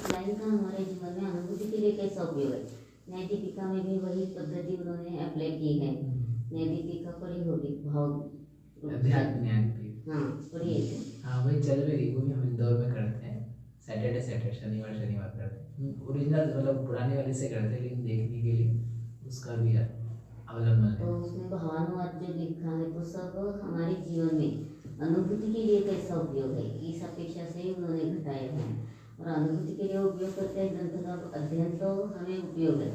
इस लाइन का हमारे जीवन में अनुभूति के लिए कैसा उपयोग है। न्याय दीपिका में भी वही पद्धति उन्होंने अप्लाई की है। न्याय दीपिका पढ़ी होगी, भाव अध्यात्म न्याय दीपिका। हाँ पढ़ी है। हाँ वही चल भी रही, वो भी हम इंदौर में करते हैं, सैटरडे शनिवार करते हैं। ओरिजिनल मतलब पुराने वाले से करते हैं, लेकिन देखने के लिए उसका भी अवलंबन है। तो उसमें भावानुवाद जो लिखा है तो सब हमारे जीवन में अनुभूति के लिए कैसा उपयोग है इस अपेक्षा से ही उन्होंने घटाया है। और अनुभूति के लिए उपयोग करते हैं ग्रंथ का अध्ययन तो हमें उपयोग है,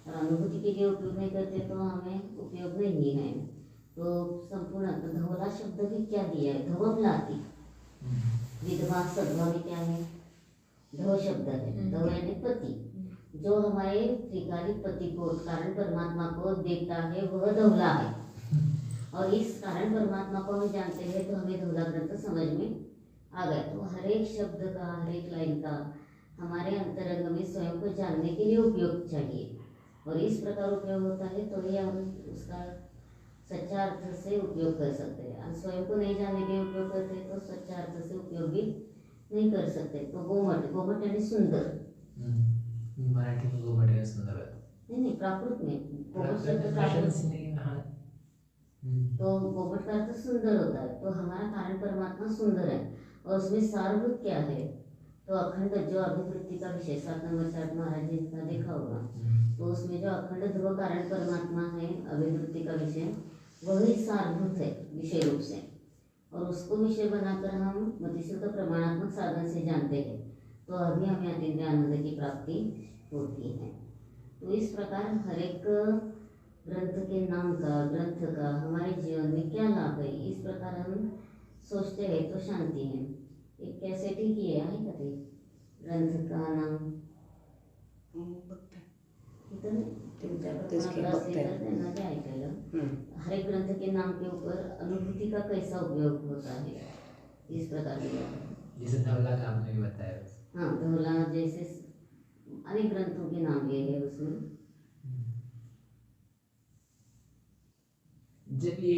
और अनुभूति के लिए उपयोग नहीं करते तो हमें उपयोग नहीं है। तो संपूर्ण धवला शब्द भी क्या दिया है, धवमलाती विधवा सद्वा में क्या है, धव शब्द है। धव यानी पति, जो हमारे त्रिकालिक पति को कारण परमात्मा को देखता है वह धवला है। और इस कारण परमात्मा को हम जानते हैं तो हमें धवला ग्रंथ समझ में आ गया। तो हर एक शब्द का, हर एक लाइन का हमारे अंतरंग में स्वयं को जानने के लिए उपयोग चाहिए, और इस प्रकार उपयोग होता है तो ही हम उसका सच्चा अर्थ से उपयोग कर सकते हैं। स्वयं को नहीं जानने के लिए उपयोग करते तो सच्चा अर्थ से उपयोग भी नहीं कर सकते। तो गोमट, गोमट यानी सुंदर, मराठी में गोमट है सुंदर, नहीं प्राकृत में गोमट शब्द प्राकृत नहीं। हाँ तो गोमट का अर्थ सुंदर होता है। तो हमारा कारण परमात्मा सुंदर है, और उसमें सारभूत क्या है, तो अखंड जो अभिवृत्ति का विषय 7 नंबर चार्ट महाराज जी का देखा होगा, तो उसमें जो अखंड ध्रुव कारण परमात्मा है अभिवृत्ति का विषय, वही सारभूत है विषय रूप से, और उसको विषय बनाकर हम मतिशुद्ध प्रमाणात्मक साधन से जानते हैं तो अभी हमें अतीन्द्रिय आनंद की प्राप्ति होती है। तो इस प्रकार हर एक ग्रंथ के नाम का, ग्रंथ का हमारे जीवन में क्या लाभ है, इस प्रकार हम सोचते हैं तो शांति है। एक कैसेट ही की आहे का ते ग्रंथ का नाम हर एक ग्रंथ के नाम के ऊपर अनुभूति का कैसा उपयोग होता है इस प्रकार से, जैसे धवला का आपने भी बताया। हाँ धवला जैसे अनेक ग्रंथों के नाम लिए है उसमें। जब ये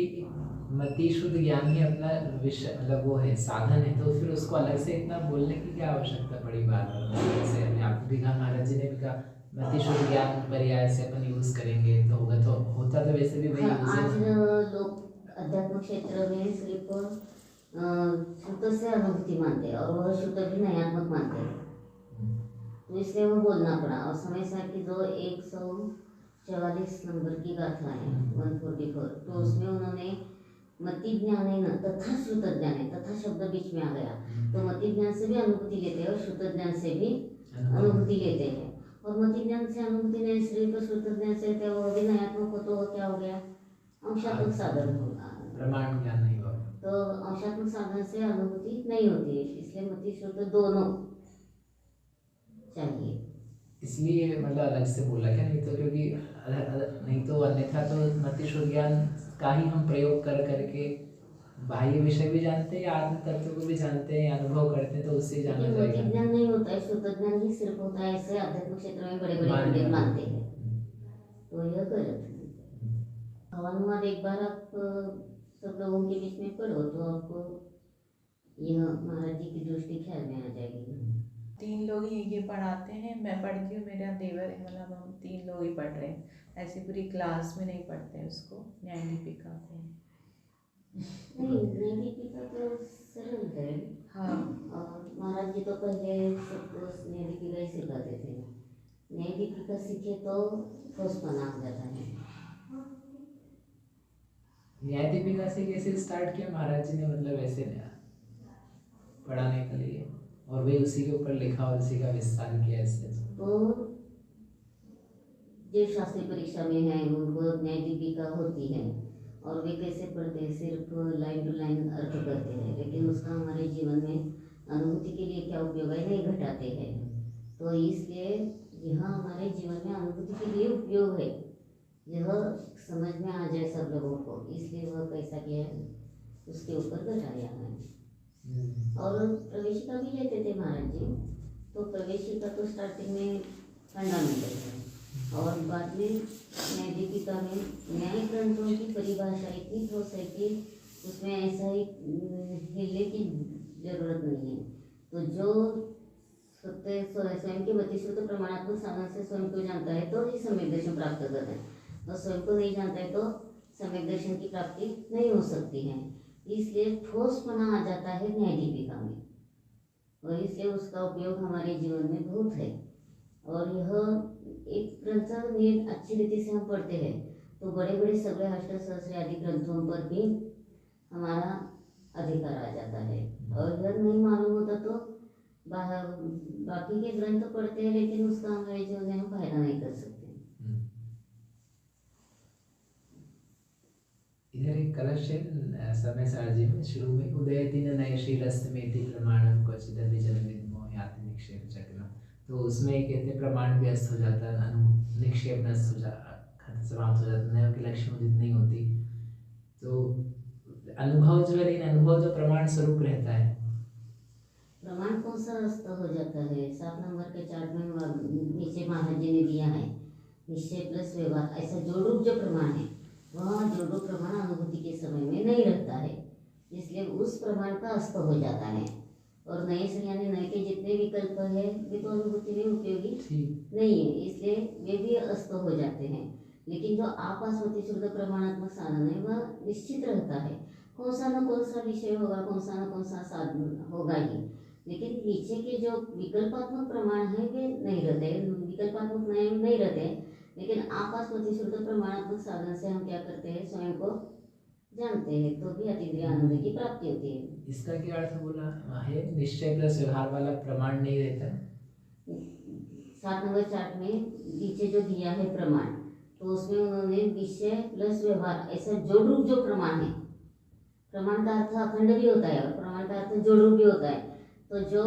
मति शुद्ध ज्ञान ही अपना विषय मतलब वो है साधन है, तो फिर उसको अलग से इतना बोलने की क्या आवश्यकता पड़ी बात। जैसे अभी आपने भी कहा, महाराज जी ने भी कहा मति शुद्ध ज्ञान पर्याय से अपन यूज करेंगे तो होगा, तो होता तो वैसे भी वही यूज है। आज लोग अध्यात्म क्षेत्र में सिर्फ शुद्ध से अनुभूति मानते हैं, और वह शुद्ध भी नयात्मक मानते हैं, तो इसलिए वो बोलना पड़ा। और समय साहब की जो 144 नंबर की गाथा है 144, तो उसमें उन्होंने मति ज्ञान है न तथा श्रुत ज्ञान है, तथा शब्द बीच में आ गया, तो मति ज्ञान से भी अनुभूति लेते हैं और श्रुत ज्ञान से भी अनुभूति लेते हैं। और मति ज्ञान से अनुभूति नहीं सिर्फ तो श्रुत ज्ञान से लेते हैं, वो भी नयात्मक हो तो क्या हो गया, अंशात्मक साधन होगा, प्रमाण ज्ञान नहीं होगा, तो अंशात्मक साधन से अनुभूति नहीं होती है। इसलिए मति श्रुत दोनों चाहिए, इसलिए मतलब अलग से बोला क्या, नहीं तो क्योंकि नहीं तो अन्यथा तो मति शुद्ध ज्ञान का ही हम प्रयोग कर करके बाह्य विषय भी जानते हैं, आत्म तत्व को भी जानते हैं, अनुभव करते हैं, तो उससे जाना जाएगा। मति ज्ञान नहीं होता है, शुद्ध ज्ञान ही सिर्फ होता है, ऐसे आध्यात्मिक क्षेत्र में बड़े बड़े पंडित मानते हैं, तो यह गलत है। भावानुवाद एक बार आप सब लोगों के बीच में पढ़ो तो आपको यह महाराज जी की दृष्टि ख्याल में आ जाएगी। 3 लोग ही ये पढ़ाते हैं, मैं पढ़ती हूँ, मेरा देवर है, मतलब हम 3 लोग ही पढ़ रहे हैं, ऐसी पूरी क्लास में नहीं पढ़ते हैं उसको। न्याय दीपिका को नहीं, न्याय दीपिका तो सरल है। हाँ, और महाराज जी तो पहले सबको न्याय दीपिका ही सिखाते थे, न्याय दीपिका सीखे तो ठोसपना आ जाता है। न्याय दीपिका से कैसे स्टार्ट किया महाराज जी ने, मतलब ऐसे पढ़ाने के लिए, और वे उसी के ऊपर लिखा और उसी का विस्तार किया ऐसे। तो जो शास्त्रीय परीक्षा में है उनको न्याय दीपिका होती है, और वे कैसे पढ़ते हैं, सिर्फ लाइन टू लाइन अर्थ करते हैं, लेकिन उसका हमारे जीवन में अनुभूति के लिए क्या उपयोग है नहीं घटाते हैं। तो इसलिए यह हमारे जीवन में अनुभूति के लिए उपयोग है, यह समझ में आ जाए सब लोगों को, इसलिए वह कैसा किया है उसके ऊपर घटाया है। और प्रवेशिका भी लेते थे महाराज जी, तो प्रवेशिका तो स्टार्टिंग में फंडामेंटल है, और बाद में न्याय दीपिका में न्याय ग्रंथों की परिभाषा इतनी ठोस है कि उसमें ऐसा ही हिलने की जरूरत नहीं है। तो जो स्वयं के मतिश्रुत प्रमाणात्मक साधन से स्वयं को जानता है तो ही सम्यक दर्शन प्राप्त करता है, और स्वयं को नहीं जानता है तो सम्यक दर्शन की प्राप्ति नहीं हो सकती है। इसलिए ठोसपना आ जाता है न्याय दीपिका में, और इसलिए उसका उपयोग हमारे जीवन में बहुत है। और यह एक ग्रंथ अच्छी रीति से हम पढ़ते हैं तो बड़े बड़े सगळे अष्टसहस्र आदि ग्रंथों पर भी हमारा अधिकार आ जाता है। और अगर नहीं मालूम होता तो बाकी के ग्रंथ पढ़ते हैं लेकिन उसका हमारे जीवन में हम फायदा नहीं कर सकते। इधर एक कलश है समय सारजी में शुरू में उदयति न नय शीलस्तमेति प्रमाणम क्वचिदपि जलविद्मो याति निक्षेप चक्रम, तो उसमें कहते प्रमाण व्यस्त हो जाता है, निक्षेप नष्ट हो जाता, समाप्त हो जाता, नयों की लक्ष्य उदित नहीं होती। तो अनुभव जो है, लेकिन अनुभव जो प्रमाण स्वरूप रहता है, प्रमाण कौन सा अस्त हो जाता है। 7 नंबर के चार्ट में नीचे महाराज जी ने दिया है निश्चय प्लस व्यवहार, ऐसा जोड़ जो प्रमाण है वह जोड़ो प्रमाण अनुभूति के समय में नहीं रहता है, इसलिए उस प्रमाण का अस्त हो जाता है। और नए से यानी नए के जितने विकल्प है वे तो अनुभूति में उपयोगी नहीं है, इसलिए वे भी अस्त हो जाते हैं। लेकिन जो आपास्मृति शुद्ध प्रमाणात्मक साधन है वह निश्चित रहता है, कौन सा न कौन सा विषय होगा, कौन सा न कौन सा साधन होगा ही। लेकिन पीछे के जो विकल्पात्मक प्रमाण है वे नहीं रहते, विकल्पात्मक नहीं रहते। लेकिन आपास्मृति शुद्ध प्रमाणात्मक साधन से हम क्या करते हैं, स्वयं को जानते हैं तो भी अतीन्द्रिय आनंद की प्राप्ति होती है। इसका क्या अर्थ बोला है, निश्चय प्लस व्यवहार वाला प्रमाण नहीं रहता। 7 नंबर चार्ट में नीचे जो दिया है प्रमाण, तो उसमें उन्होंने निश्चय प्लस व्यवहार ऐसा जोड़ रूप जो प्रमाण है, प्रमाण का अर्थ अखंड भी होता है और प्रमाण का अर्थ जोड़ रूप भी होता है। तो जो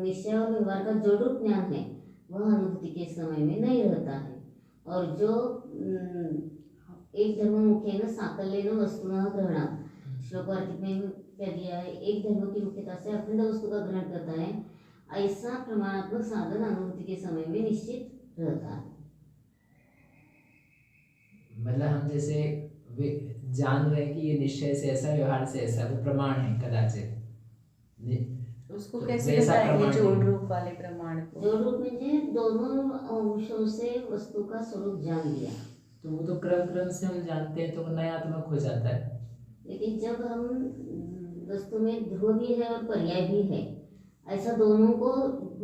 निश्चय और व्यवहार का जोड़ रूप ज्ञान है वह अनुभूति के समय में नहीं रहता है। और जो एक धर्म मुख्यन साकल्यन वस्तुनः ग्रहण, श्लोकार्थिक में क्या दिया है, एक धर्म की मुख्यता से अखंड वस्तु का ग्रहण करता है, ऐसा प्रमाणात्मक साधन अनुभूति के समय में निश्चित रहता है। मतलब हम जैसे जान रहे हैं कि ये निश्चय से ऐसा, व्यवहार से ऐसा, वो प्रमाण है कदाचित, उसको तो कैसे वैसा बताएंगे प्रमाण जोड़ नहीं। रूप वाले प्रमाण को? जोड़ रूप में दोनों अंशों से वस्तु का स्वरूप जान लिया, तो वो तो क्रम से हम जानते हैं तो वो नयात्मक हो जाता है। लेकिन जब हम वस्तु में ध्रुव भी है और पर्याय भी है, ऐसा दोनों को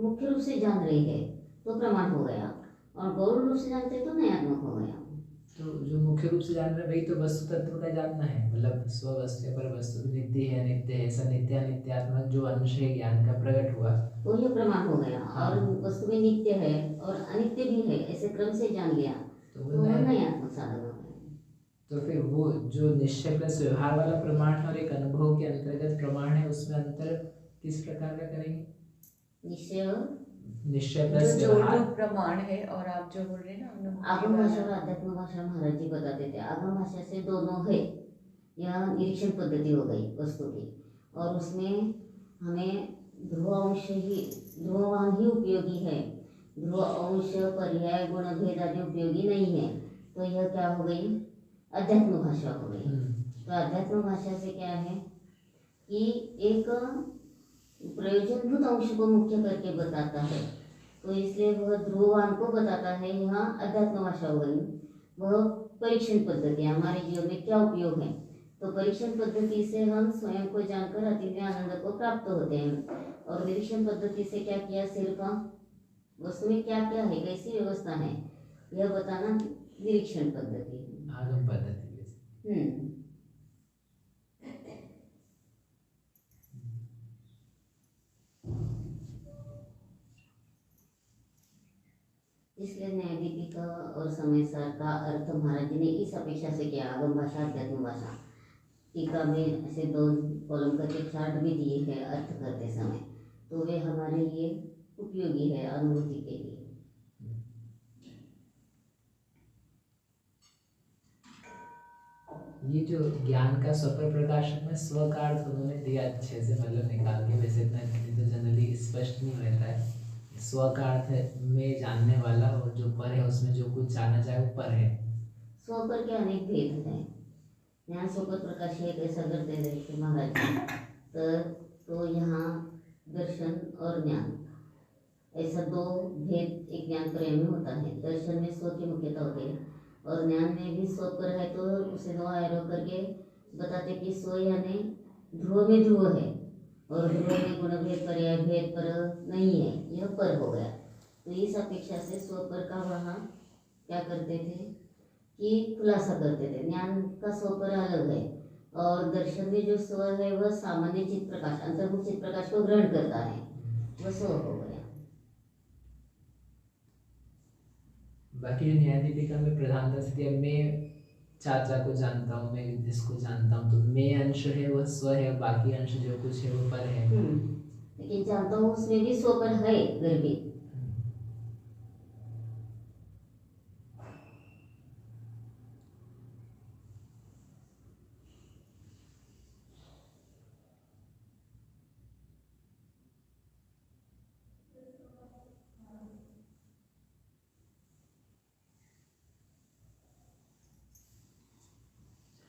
मुख्य रूप से जान रही है तो प्रमाण हो गया, और गौण रूप से जानते तो नयात्मक हो गया। तो जो मुख्य रूप से जान रहे हैं वही तो वस्तु तत्व का जानना है, मतलब स्व वस्तु पर वस्तु नित्य है, अनित्य है, ऐसा नित्य अनित्यात्मक जो अंश है ज्ञान का प्रकट हुआ तो ये प्रमाण हो गया। और वस्तु में नित्य है और अनित्य भी है, ऐसे क्रम से जान लिया तो तो वो नयात्मक साधन हो गया। तो फिर वो जो निश्चय प्लस व्यवहार वाला प्रमाण है और एक अनुभव के अंतर्गत प्रमाण है, उसमें अंतर किस प्रकार का करेंगे? निश्चय प्लस जो जोड़ व्यवहार रूप प्रमाण है, और आप जो बोल रहे हैं ना अनुभूति आगम वाला। भाषा और आध्यात्म भाषा महाराज जी बताते थे। आगम भाषा से दोनों है, यह निरीक्षण पद्धति हो गई वस्तु की, और उसमें हमें ध्रुवान ही उपयोगी है, ध्रुव अंश पर्याय गुण भेद आदि उपयोगी नहीं है। तो यह क्या हो गई, अध्यात्म भाषा हो गई। तो अध्यात्म भाषा से क्या है कि एक प्रयोजनभूत अंश को मुख्य करके बताता है, तो इसलिए वह ध्रुवान को बताता है। यहाँ अध्यात्म भाषा हो गई। वह परीक्षण पद्धति हमारे जीवन में क्या उपयोग है, तो परीक्षण पद्धति से हम स्वयं को जानकर अतीन्द्रिय आनंद को प्राप्त होते हैं। और निरीक्षण पद्धति से क्या किया, सिर्फ वस्तु में क्या क्या है, कैसी व्यवस्था है, यह बताना निरीक्षण पद्धति है, आगम पद्धति। इसलिए न्याय दीपिका और समय सार का अर्थ महाराज जी ने इस अपेक्षा से किया, आगम भाषा अध्यात्म भाषा। टीका में ऐसे 2 कॉलम करके चार्ट भी दिए हैं अर्थ करते समय, तो वे हमारे लिए उपयोगी है अनुभूति के लिए। ये जो ज्ञान का स्वपर प्रकाशक में स्व का अर्थ उन्होंने दिया अच्छे से, मतलब निकाल के, वैसे इतना तो जनरली स्पष्ट नहीं रहता है। स्व का अर्थ में जानने वाला, और जो पर है उसमें जो कुछ जाना चाहे वो पर है। स्व पर के अनेक भेद हैं। ज्ञान स्वपर प्रकाश है ऐसा करते रहे महाराज जी। तो यहाँ दर्शन और ज्ञान ऐसा दो भेद एक ज्ञान त्रय में होता है। दर्शन में स्व की मुख्यता होती है और ज्ञान में भी स्व पर है, तो उसे दो आरोप करके बताते कि स्व यानी ध्रुव में ध्रुव है और ध्रुव में गुण भेद पर्याय भेद पर नहीं है, यह पर हो गया। तो इस अपेक्षा से स्व पर का वहाँ क्या करते थे कि खुलासा करते थे। ज्ञान का स्व पर अलग है और दर्शन में जो स्व है वह सामान्य चित्त प्रकाश अंतर्मुख चित्त प्रकाश को ग्रहण करता है, वह स्व हो गया। बाकी जो न्याय दीपिका में प्रधानता से दिया, मैं चाचा को जानता हूँ, मैं जिसको जानता हूँ, तो मैं अंश है वह स्व है, बाकी अंश जो कुछ है वो पर है। लेकिन जानता हूँ उसमें भी स्व पर है गर्भित।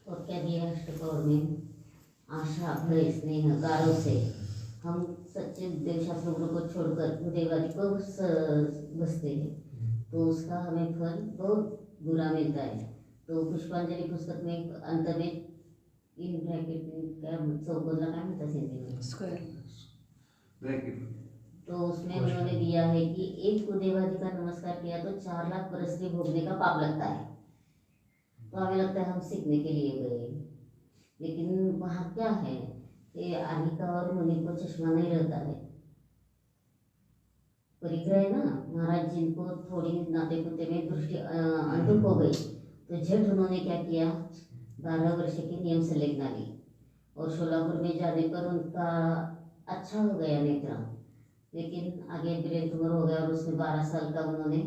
और क्या दिया अष्टकौर में? आशा भय स्नेह गारों से हम सच्चे देवशास्त्र गुरु को छोड़कर देववादी को बसते हैं, तो उसका हमें फल बहुत बुरा मिलता है। तो पुष्पांजलि पुस्तक में अंत में इन ब्रैकेट में क्या चौकोला काय म्हणतात हिंदी में ब्रैकेट, तो उसमें उन्होंने दिया है कि एक कुदेवादी का नमस्कार किया तो 4 लाख परस्त्री भोगने का पाप लगता है। तो हमें लगता है हम सीखने के लिए गए, लेकिन वहाँ क्या है कि आनिका और मुनि को चश्मा नहीं रहता है। परिग्रह है ना, महाराज जिनको थोड़ी नाते कुत्ते में दृष्टि अंधुक हो गई, तो झट उन्होंने क्या किया, 12 वर्ष की नियम से लेखना ली और शोलापुर में जाने पर उनका अच्छा हो गया नेत्र, लेकिन आगे ब्रेन ट्यूमर हो गया और उसमें 12 साल का उन्होंने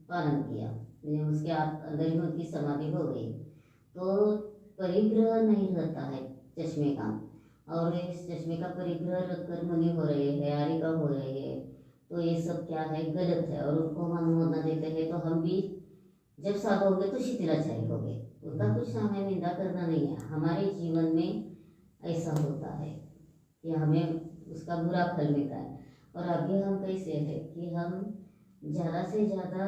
पालन किया, उसके अंदर ही उनकी समाधि हो गई। तो परिग्रह नहीं रहता है चश्मे का, और इस चश्मे का परिग्रह रखकर मुनि हो रहे हैं, आरिका हो रहे हैं, तो ये सब क्या है, गलत है। और उनको हम अनुमोदना देते हैं, तो हम भी जब साधु होंगे तो शिथिलाचारी होंगे, उसका कुछ हमें निंदा करना नहीं है। हमारे जीवन में ऐसा होता है कि हमें उसका बुरा फल मिलता है। और अभी हम कैसे है कि हम ज़्यादा से ज़्यादा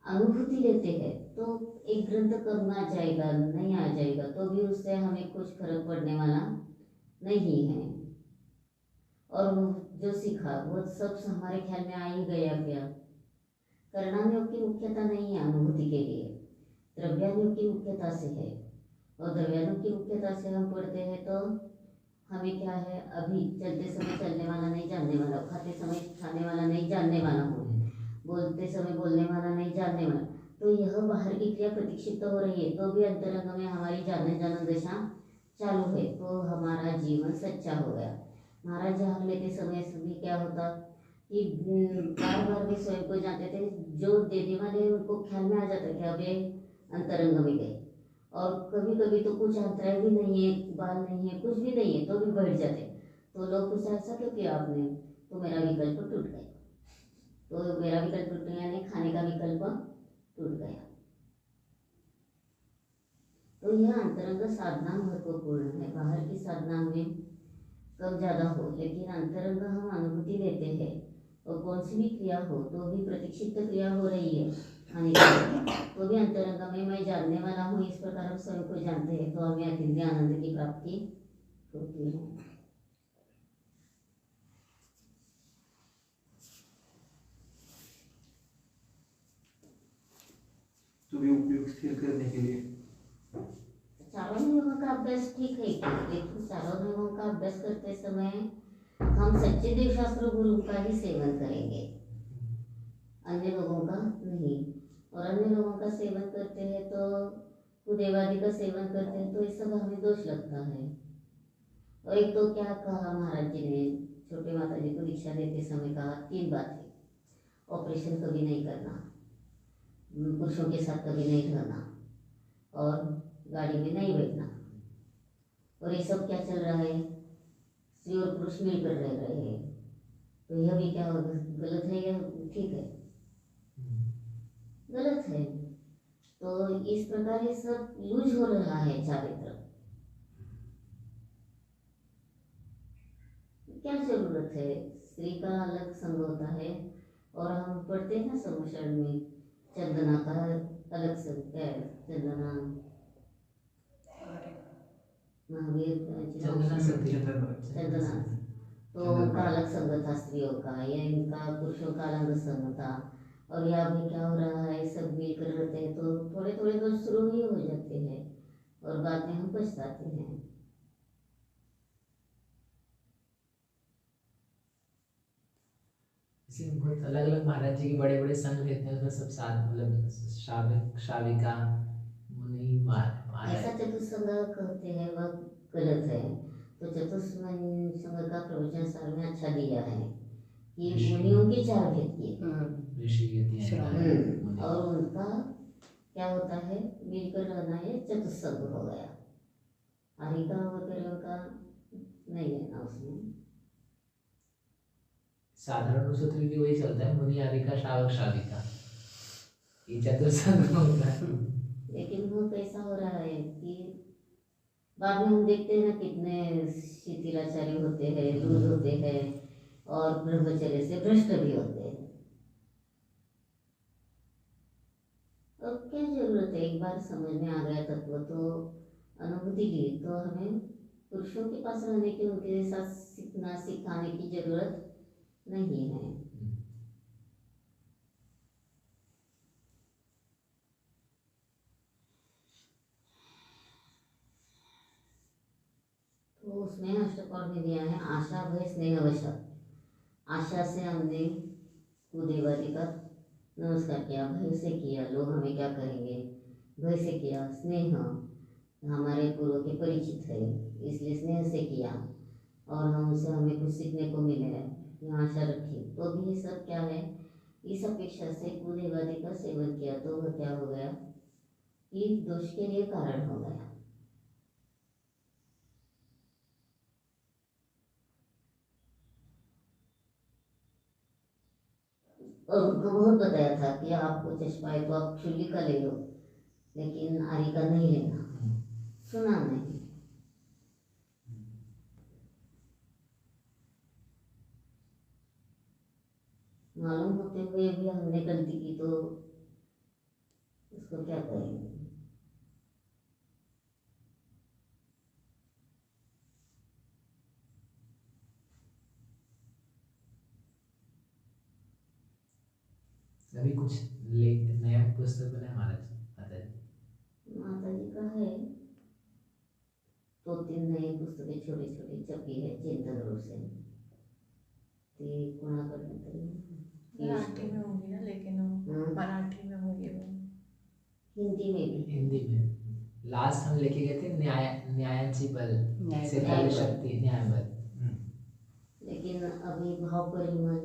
अनुभूति लेते हैं, तो एक ग्रंथ कम आ जाएगा, नहीं आ जाएगा, तो भी उससे हमें कुछ फर्क पड़ने वाला नहीं है। और जो सीखा वो सब हमारे ख्याल में आ ही गया क्या? करणानुयोग की मुख्यता नहीं है अनुभूति के लिए, द्रव्यानुयोग की मुख्यता से है। और द्रव्यानुयोग की मुख्यता से हम पढ़ते हैं तो हमें क्या है, अभी चलते समय चलने वाला नहीं जानने वाला, खाते समय खाने वाला नहीं जानने वाला हूँ, बोलते समय बोलने वाला नहीं जानने वाला, तो यह बाहर की क्रिया प्रतीक्षित हो रही है, तो भी अंतरंग में हमारी जानने जानन दशा चालू है, तो हमारा जीवन सच्चा हो गया। महाराज जहाँ लेते समय भी क्या होता कि बार बार भी स्वयं को जानते थे, जो देने वाले उनको ख्याल में आ जाता कि अब ये अंतरंग में गए। और कभी कभी तो कुछ अंतराय भी नहीं है, बाल नहीं है, कुछ भी नहीं है, तो भी बैठ जाते, तो लोग पूछा ऐसा क्यों किया आपने, तो मेरा विकल्प टूट गया। तो मेरा विकल्प टूट गया यानी खाने का विकल्प टूट गया। तो यह अंतरंग साधना महत्वपूर्ण है। बाहर की साधना में कम ज़्यादा हो, लेकिन अंतरंग हम अनुभूति लेते हैं, और कौन सी भी क्रिया हो तो भी प्रतीक्षित क्रिया हो रही है खाने की, तो भी अंतरंग में मैं जानने वाला हूँ, इस प्रकार हम स्वयं को जानते हैं, तो हमें अतिद्य आनंद की प्राप्ति होती है। तो भी उपयोग स्थिर करने के लिए चारों नियमों का अभ्यास ठीक है, लेकिन चारों नियमों का अभ्यास करते समय हम सच्चे देवशास्त्र गुरु का ही सेवन करेंगे, अन्य लोगों का नहीं। और अन्य लोगों का सेवन करते हैं तो कुदेवादी का सेवन करते हैं, तो इस सब हमें दोष लगता है। और एक तो क्या कहा महाराज जी ने, छोटे माता जी को दीक्षा देते समय कहा 3 बातें, ऑपरेशन कभी नहीं करना, पुरुषों के साथ कभी नहीं रहना, और गाड़ी में नहीं बैठना। और ये सब क्या चल रहा है, स्त्री और पुरुष मिलकर रह रहे हैं, तो यह भी क्या गलत है या ठीक है? गलत है। तो इस प्रकार ये सब यूज हो रहा है चारित्र। क्या जरूरत है? स्त्री का अलग संग होता है और हम पढ़ते हैं ना समूचरण में चंदना का अलग से क्या है, चंदना महावीर चंदना सती चंदना, तो उनका अलग संघ था स्त्रियों का, या इनका पुरुषों का अलग संघ था। और यहाँ भी क्या हो रहा है, सब मिलकर रहते हैं तो थोड़े थोड़े दोष शुरू ही हो जाते हैं और बाद में हम पछताते हैं। इसमें बहुत अलग अलग महाराज जी के बड़े बड़े संघ रहते हैं, उसमें सब साथ मतलब शाविका मुनि महाराज। ऐसा चतुस्संग कहते हैं वह गलत है। तो चतुस्संग संघ का प्रवचन सार में अच्छा दिया है कि मुनियों के 4 भेद किए ऋषि कहते हैं और उनका क्या होता है, मिलकर रहना है, चतुस्संग हो गया। आरिका वगैरह का नहीं है ना उसमें। साधारण सूत्र भी वही चलता है, मुनि आरिका शावक शाविका, ये चतुर्संग होता है। लेकिन वो कैसा हो रहा है कि बाद में हम देखते हैं ना कितने शिथिलाचारी होते हैं, लूज होते हैं और ब्रह्मचर्य से भ्रष्ट भी होते हैं। और क्या जरूरत है, एक बार समझ में आ गया तत्व तो अनुभूति की, तो हमें पुरुषों के पास रहने की, उनके साथ सीखना सिखाने की जरूरत नहीं है। तो उसमें अष्टपद में दिया है आशा भय स्नेह वश। आशा से हमने कुदेवती का नमस्कार किया, भय से किया लोग हमें क्या करेंगे, भय से किया, स्नेह हमारे पूर्व के परिचित है इसलिए स्नेह से किया और हमसे हमें कुछ सीखने को मिले है, आशा रखी। तो भी ये सब क्या है, इस अपेक्षा से कुदेवती का सेवन किया तो वह क्या हो गया कि दोष के लिए कारण हो गया। और उनको बहुत बताया था कि आपको चश्मा है तो आप चुल्ली का ले लो, लेकिन आरी का नहीं लेना, सुना नहीं। मालूम होते हुए भी हमने गलती की तो उसको क्या करेंगे। अभी कुछ नया पुस्तक बना है माता जी का है 2-3 नई पुस्तकें छोटी छोटी छपी है चिंतन रूप से, ते कोणाकडनं तरी मराठी में होगी ना, लेकिन वो मराठी में होगी वो, हिंदी में भी। हिंदी में लास्ट हम लेके गए थे न्यायाची बल से न्याय शक्ति न्याय बल, लेकिन अभी भाव परिमल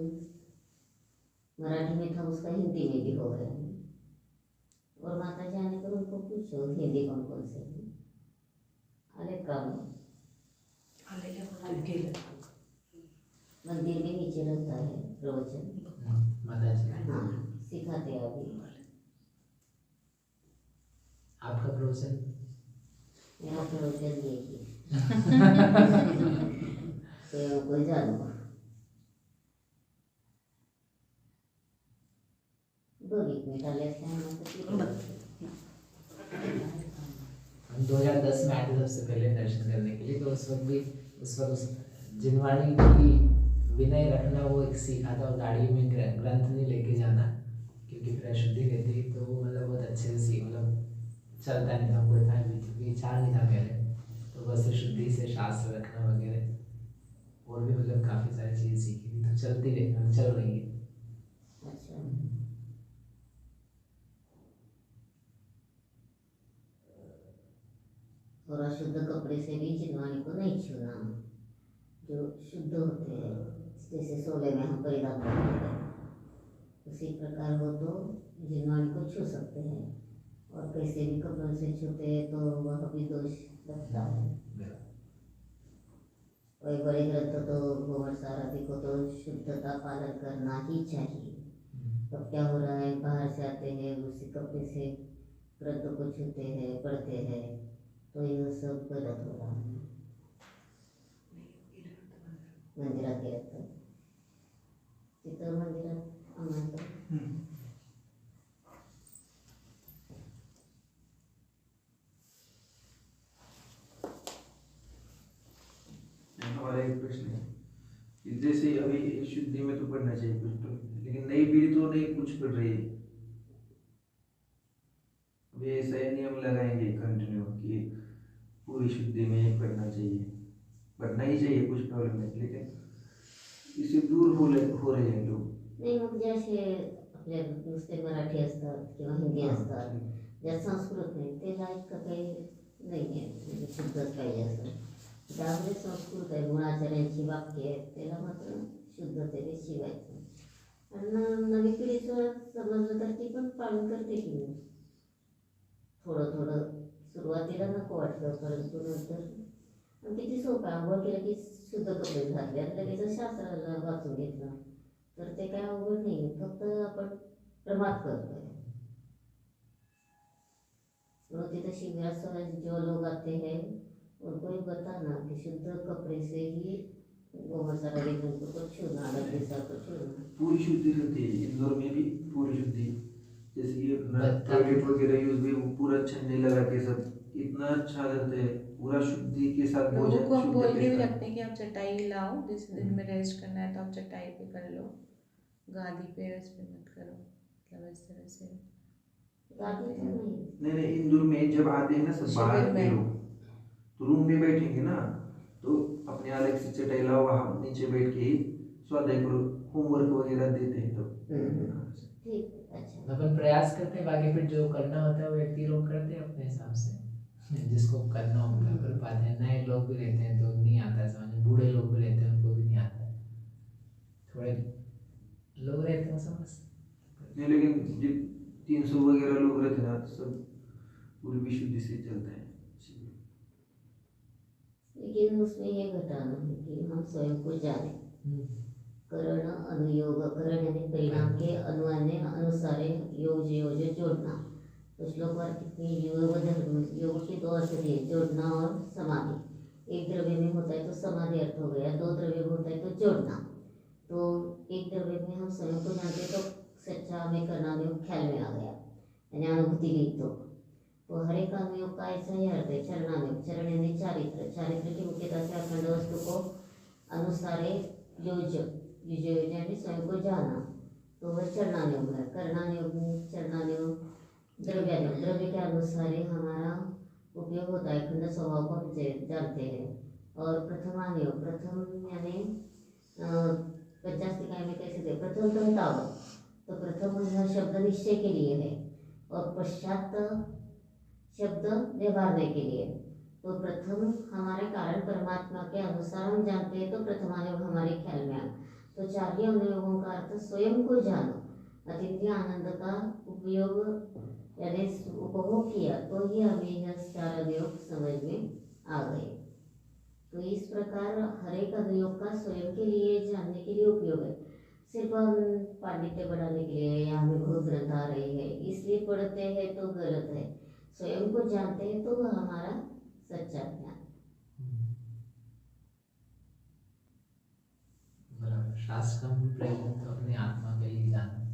मराठी में था, उसका हिंदी में भी हो गया। और माता जी आने पर उनको पूछो हिंदी कौन कौन से अरे काम मंदिर में नीचे रहता है प्रवचन माता जी। हाँ सिखाते हैं अभी। आपका प्रवचन? मेरा प्रवचन देखिए तो कोई जानो हम 2010 में आए थे सबसे पहले दर्शन करने के लिए, तो उस वक्त उस जिनवाणी की विनय रखना वो एक सीखा था, और गाड़ी में ग्रंथ नहीं लेके जाना क्योंकि फिर अशुद्धि रहती, तो वो मतलब बहुत अच्छे से सीख, मतलब चलता नहीं था, कोई था विचार नहीं था पहले, तो बस शुद्धि से शास्त्र रखना वगैरह और भी मतलब काफ़ी सारी चीज़ें सीखी थी, तो चलती रही, चल रही है। और अशुद्ध कपड़े से भी जिनवाणी को नहीं छूना, जो शुद्ध होते हैं जैसे 16 में हम परिधान करते हैं उसी प्रकार हो तो जिनवाणी को छू सकते हैं, और कैसे भी कपड़ों से छूते हैं तो वह भी दोष लगता है। कोई बड़े ग्रंथ तो गोवर्ष आराधि को तो शुद्धता पालन करना ही चाहिए। अब क्या हो रहा है, बाहर से आते हैं उसी कपड़े से ग्रंथ को छूते हैं पढ़ते हैं, तो यह सब गलत हो रहा है। मंदिरात गेलं तर तिथं मंदिरात आम्हाला शुद्धि में तो पढ़ना चाहिए कुछ तो, लेकिन नई पीढ़ी तो नहीं कुछ पढ़ रही है। वे ऐसा ही नियम लगाएंगे कंटिन्यू कि पूरी शुद्धि में ही पढ़ना चाहिए, पढ़ना ही चाहिए, कुछ प्रॉब्लम नहीं, लेकिन इससे दूर हो रहे हैं लोग। नाही मग जे असे आपल्या नुसते मराठी असतात किंवा हिंदी असतात, ज्यात संस्कृत नाही त्याला इतकं काही नाही आहे, म्हणजे शुद्धच पाहिजे असं. त्यामध्ये संस्कृत आहे, गुणाचार्यांची वाक्य आहेत, त्याला मात्र शुद्धतेने शिवायचं. आणि नवी पिढीचं समजलं तर ती पण पालन करते की नाही, थोडं थोडं सुरुवातीला नको वाटतं, परंतु नंतर किती सोपं आहे. आंघोळ केलं की शुद्ध कपडे घातले आणि लगेच शास्त्राला वाचून घेतलं तर ते काय अवघड नाही, फक्त आपण प्रमाद करतोय. तो तिथे शिबिरात जो लोग आते हैं उनको ये बताना कि शुद्ध कपड़े से ही गोमसारा जंतु को छूना, लकड़ीसा को छूना. पूरी शुद्धि रहती है इंदौर में भी, पूरी शुद्धि, जैसे कि बता- टॉयलेट वगैरह यूज भी पूरा छन्नी लगा के सब इतना अच्छा रहता है, पूरा शुद्धि के साथ लोगों भोजन को हम बोल शुद्ध के भी के साथ। रखते हैं कि आप चटाई लाओ, जिस दिन में रेस्ट करना है तो आप चटाई पे कर लो, गादी पे इस पे मत करो, मतलब इस तरह से गादी तो नहीं. नहीं नहीं, इंदौर में जब आते हैं ना सब बाहर शिविर के में। लोग, तो रूम में बैठेंगे ना तो अपने अलग से चटाई लाओ, वहाँ नीचे बैठ के ही स्वाध्याय करो, होमवर्क वगैरह देते हैं तो। ठीक, अच्छा. अपन प्रयास करते हैं, बाकी फिर जो करना होता है वो व्यक्ति लोग करते हैं अपने हिसाब से, जिसको करना होता है कर पाते हैं। नए लोग भी रहते हैं तो नहीं आता है समझ, बूढ़े लोग भी रहते हैं उनको भी नहीं आता है, थोड़े लोग रहते हैं समझ नहीं, लेकिन जो 300 वगैरह लोग रहते हैं ना सब पूरी विशुद्धि से चलता है। लेकिन उसमें ये घटाना है कि हम स्वयं को जाने. करण अनुयोग, करण यानी परिणाम के अनुआने अनुसारे योग योज जोड़ना. तो श्लोक वार कितनी योग धर्म, योग के 2 अर्थ दिए, जोड़ना और समाधि. एक द्रव्य में होता है तो समाधि अर्थ हो गया, 2 द्रव्य में होता है तो जोड़ना. तो एक द्रव्य में हम स्वयं को जानते तो सच्चा हमें करना योग ख्याल में आ गया, यानी अनुभूति ली. तो हर एक अनुयोग का ऐसा ही अर्थ है. चरणानुयोग, चरण यानी चारित्र, चारित्र की मुख्यता से अखंड वस्तु को अनुसारे योज, युज यानी स्वयं को जाना, तो वह चरणानुयोग है. करणानुयोग, चरणानुयोग, द्रव्यानुयोग, द्रव्य के अनुसार ही हमारा उपयोग होता है, खंड स्वभाव को हम जानते हैं. और प्रथमानुयोग, प्रथम यानी 50 इकाई में कैसे थे, प्रथम तो तावत, तो प्रथम यह शब्द निश्चय के लिए है और पश्चात शब्द व्यवहारने के लिए. तो प्रथम हमारे कारण परमात्मा के अनुसार हम जानते हैं तो प्रथमानुयोग हमारे ख्याल में आया. तो 4 ही अनुयोगों का अर्थ स्वयं को जानो, अतिथि आनंद का उपयोग यानी उपभोग किया, तो ही हमें यह 4 अनुयोग समझ में आ गए. तो इस प्रकार हर एक अनुयोग का स्वयं के लिए जानने के लिए उपयोग है. सिर्फ हम पांडित्य बढ़ाने के लिए या हमें बहुत ग्रंथ आ रही है इसलिए पढ़ते हैं तो गलत है. स्वयं को जानते हैं तो वह हमारा सच्चा ज्ञान. बराबर, शास्त्र का मूल प्रयोजन तो अपने आत्मा के लिए जाना.